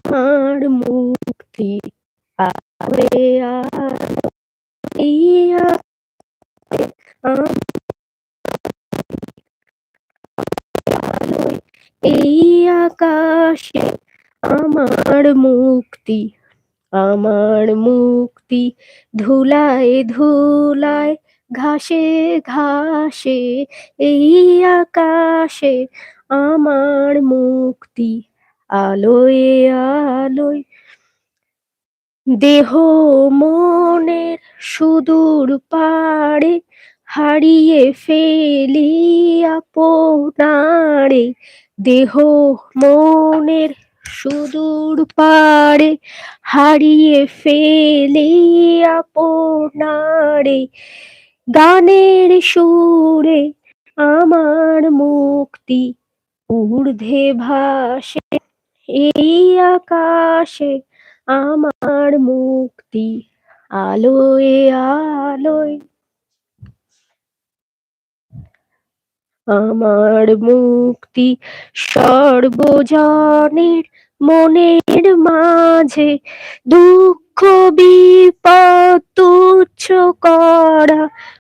আমার মুক্তি আলোয় আলো এই আলোয় এই আকাশে আমার মুক্তি, আমার মুক্তি ধুলায় ধুলায় ঘাসে ঘাসে এই আকাশে আমার মুক্তি আলোয় আলোয়। দেহ মনের সুদূর পাড়ে হারিয়ে ফেলি আপনারে, দেহ মনের সুদূর পাড়ে হারিয়ে ফেলি আপনারে, গানের সুরে আমার মুক্তি ঊর্ধ্বে ভাসে এই আকাশে আমার মুক্তি আলোয় আলোয়। আমার মুক্তি সর্বজনের মনের মাঝে দুঃখ বিপদ তুচ্ছ করা